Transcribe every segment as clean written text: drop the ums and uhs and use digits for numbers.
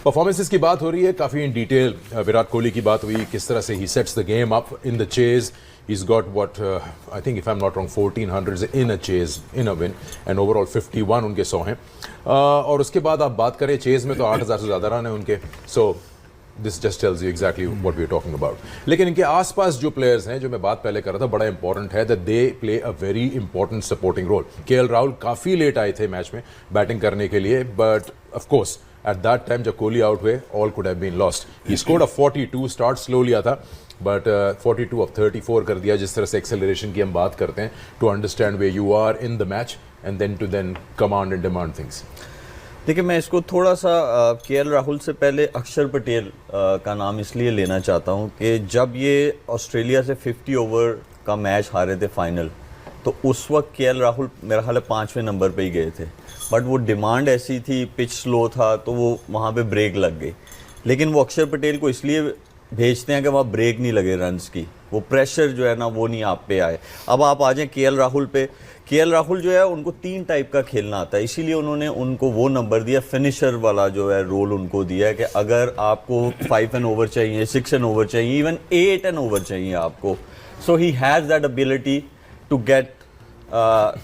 Performances की बात हो रही है काफ़ी इन डिटेल। विराट कोहली की बात हुई, किस तरह से he sets the game up in the chase. He's got what I think if I'm not wrong 1400s in a chase in a win and overall 51 उनके 100 हैं। और उसके बाद आप बात करें चेज में तो 8000 से ज़्यादा रन है उनके। So this just tells you exactly what we are talking about. लेकिन इनके आसपास जो प्लेयर्स हैं, जो मैं बात पहले कर रहा था, बड़ा इंपॉर्टेंट है that they play a very important supporting role. KL Rahul काफ़ी लेट आए थे मैच में बैटिंग करने के लिए, but of course at that time जब कोहली आउट हुए all could have been lost. He scored a 42, start slow लिया था बट 42 ऑफ 34 कर दिया। जिस तरह से एक्सेलरेशन की हम बात करते हैं, to understand way you are in the match and then to then command and demand things. देखिए, मैं इसको थोड़ा सा केएल राहुल से पहले अक्षर पटेल का नाम इसलिए लेना चाहता हूं कि जब ये ऑस्ट्रेलिया से 50 ओवर का मैच हारे थे फाइनल, तो उस वक्त केएल राहुल मेरा ख्याल है 5वें नंबर पे ही गए थे, बट वो डिमांड ऐसी थी, पिच स्लो था, तो वो वहाँ पे ब्रेक लग गई। लेकिन वो अक्षर पटेल को इसलिए भेजते हैं कि वहाँ ब्रेक नहीं लगे रन्स की, वो प्रेशर जो है ना वो नहीं आप पे आए। अब आप आ जाएं केएल राहुल पे। केएल राहुल जो है उनको 3 टाइप का खेलना आता है, इसीलिए उन्होंने उनको वो नंबर दिया, फिनिशर वाला जो है रोल उनको दिया है कि अगर आपको 5 एन ओवर चाहिए, 6 एन ओवर चाहिए, इवन 8 एन ओवर चाहिए आपको, so he has that ability to get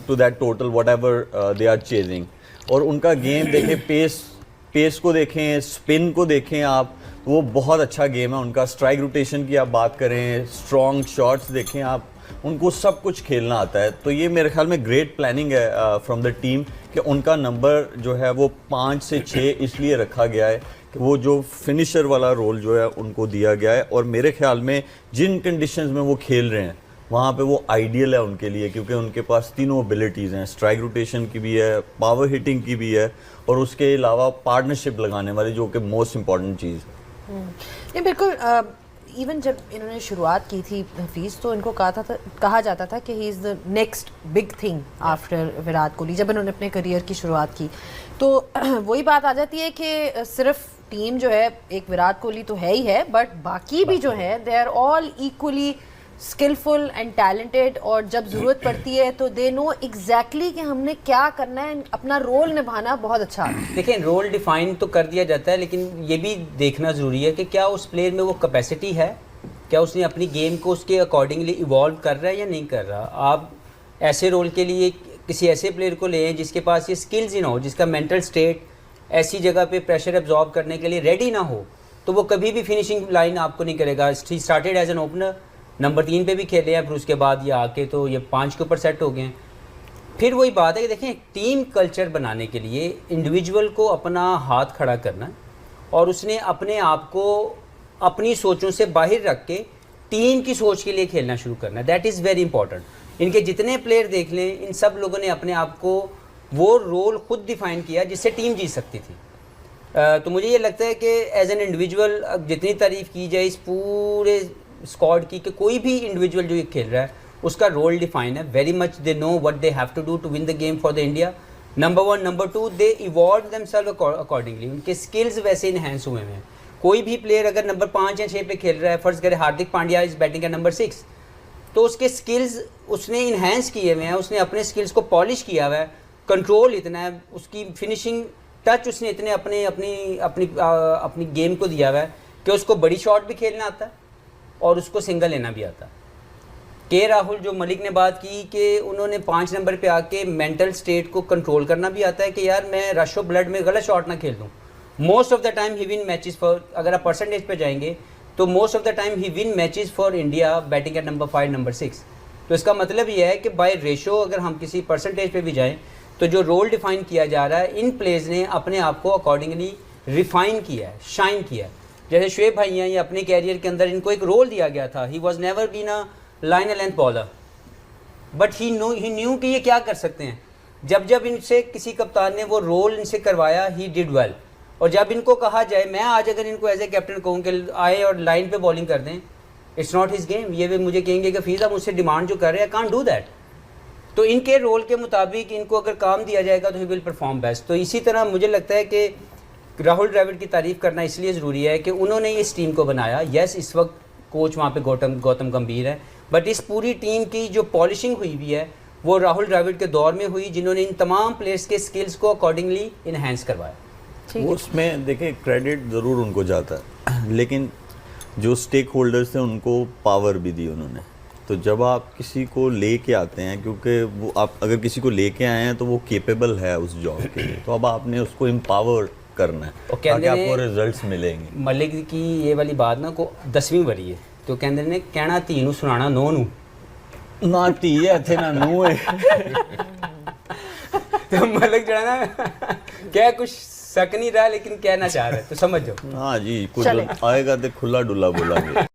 to that total whatever they are chasing. और उनका गेम देखें, पेस को देखें, स्पिन को देखें आप, वो बहुत अच्छा गेम है उनका। स्ट्राइक रोटेशन की आप बात करें, स्ट्रॉन्ग शॉट्स देखें आप, उनको सब कुछ खेलना आता है। तो ये मेरे ख्याल में ग्रेट प्लानिंग है फ्रॉम द टीम कि उनका नंबर जो है वो 5 से 6 इसलिए रखा गया है कि वो जो फिनिशर वाला रोल जो है उनको दिया गया है। और मेरे ख्याल में जिन कंडीशंस में वो खेल रहे हैं वहाँ पे वो आइडियल है उनके लिए, क्योंकि उनके पास तीनों एबिलिटीज़ हैं, स्ट्राइक रोटेशन की भी है, पावर हिटिंग की भी है, और उसके अलावा पार्टनरशिप लगाने वाली, जो कि मोस्ट इम्पॉर्टेंट चीज़ है। नहीं, बिल्कुल। इवन जब इन्होंने शुरुआत की थी हफीज़, तो इनको कहा जाता था कि he is the next big thing after Virat Kohli. जब इन्होंने अपने करियर की शुरुआत की तो वही बात आ जाती है कि सिर्फ टीम जो है, एक विराट कोहली तो है ही है, बट बाकी भी जो है they are all equally skillful and talented, और जब ज़रूरत पड़ती है तो दे नो एग्जैक्टली कि हमने क्या करना है, अपना रोल निभाना बहुत अच्छा है। देखिए, रोल डिफाइन तो कर दिया जाता है, लेकिन ये भी देखना ज़रूरी है कि क्या उस प्लेयर में वो कैपेसिटी है, क्या उसने अपनी गेम को उसके अकॉर्डिंगली इवॉल्व कर रहा है या नहीं कर रहा। आप ऐसे रोल के लिए किसी ऐसे प्लेयर को लें जिसके पास ये स्किल्स ही ना हो, जिसका मेंटल स्टेट ऐसी जगह पे प्रेशर एब्जॉर्ब करने के लिए रेडी ना हो, तो वो कभी भी फिनिशिंग लाइन आपको नहीं करेगा। He started as an opener, number 3 पे भी खेले हैं, फिर उसके बाद ये आके तो ये 5 के ऊपर सेट हो गए हैं। फिर वही बात है कि देखें, टीम कल्चर बनाने के लिए इंडिविजुअल को अपना हाथ खड़ा करना है, और उसने अपने आप को अपनी सोचों से बाहर रख के टीम की सोच के लिए खेलना शुरू करना है। That is very important. इनके जितने प्लेयर देख लें, इन सब लोगों ने अपने आप को वो रोल खुद डिफाइन किया जिससे टीम जीत सकती थी। तो मुझे ये लगता है कि एज एन इंडिविजुअल जितनी तारीफ़ की जाए इस पूरे स्क्वाड की, कि कोई भी इंडिविजुअल जो ये खेल रहा है उसका रोल डिफाइन है। Very much they know what they have to do to win the game for the India. Number 1, number 2, they evolve themselves accordingly. उनके स्किल्स वैसे इनहेंस हुए हैं। कोई भी प्लेयर अगर नंबर 5 या 6 पे खेल रहा है, फर्ज करें Hardik Pandya is batting at number 6, तो उसके स्किल्स उसने इन्हेंस किए हुए हैं, उसने अपने स्किल्स को पॉलिश किया हुआ है, कंट्रोल इतना है, उसकी फिनिशिंग टच उसने इतने अपने अपनी अपनी अपनी गेम को दिया हुआ है कि उसको बड़ी शॉट भी खेलना आता है और उसको सिंगल लेना भी आता है। के राहुल, जो मलिक ने बात की कि उन्होंने 5 नंबर पे आके मेंटल स्टेट को कंट्रोल करना भी आता है कि यार मैं रश ऑफ ब्लड में गलत शॉट ना खेल दूँ। Most of the time he win matches for, अगर आप परसेंटेज पे जाएंगे तो most of the time he win matches for India batting at number 5, number 6। तो इसका मतलब ये है कि बाय रेशो अगर हम किसी परसेंटेज पे भी जाएँ तो जो रोल डिफाइन किया जा रहा है, इन प्लेयर्स ने अपने आप को अकॉर्डिंगली रिफाइन किया है, शाइन किया है। जैसे शुएब भाई हैं, ये अपने कैरियर के अंदर इनको एक रोल दिया गया था। He was never been a line length bowler, but he knew कि ये क्या कर सकते हैं। जब इनसे किसी कप्तान ने वो रोल इनसे करवाया, ही डिड वेल। और जब इनको कहा जाए, मैं आज अगर इनको एज ए कैप्टन कहूँ कि आए और लाइन पे बॉलिंग कर दें, इट्स नॉट हिज गेम। ये वे मुझे कहेंगे कि फीस आप मुझसे डिमांड जो कर रहे हैं, कांट डू दैट। तो इनके रोल के मुताबिक इनको अगर काम दिया जाएगा तो ही विल परफॉर्म बेस्ट। तो इसी तरह मुझे लगता है कि राहुल द्रविड़ की तारीफ़ करना इसलिए ज़रूरी है कि उन्होंने इस टीम को बनाया। यस, इस वक्त कोच वहाँ पे गौतम गंभीर है, बट इस पूरी टीम की जो पॉलिशिंग हुई भी है वो राहुल द्रविड़ के दौर में हुई, जिन्होंने इन तमाम प्लेयर्स के स्किल्स को अकॉर्डिंगली इन्हेंस करवाया। ठीक वो उसमें देखिए क्रेडिट ज़रूर उनको जाता है, लेकिन जो स्टेक होल्डर्स थे उनको पावर भी दी उन्होंने। तो जब आप किसी को लेके आते हैं, क्योंकि वो आप अगर किसी को लेके आए हैं तो वो केपेबल है उस जॉब के लिए, तो अब आपने उसको एम्पावर करना है और ताकि आपको रिजल्ट्स मिलेंगे। मलिक की ये वाली बात ना को 10वीं वरी है तो कहते ने कहना धी नूं सुनाना नौ नूं ना धी है इत्थे ना नूंह है। तो मलिक जो है ना क्या कुछ सक नहीं रहा लेकिन कहना चाह रहा है, तो समझ जाओ। हाँ जी, कुछ चले। आएगा तो खुला डुला बोलेंगे।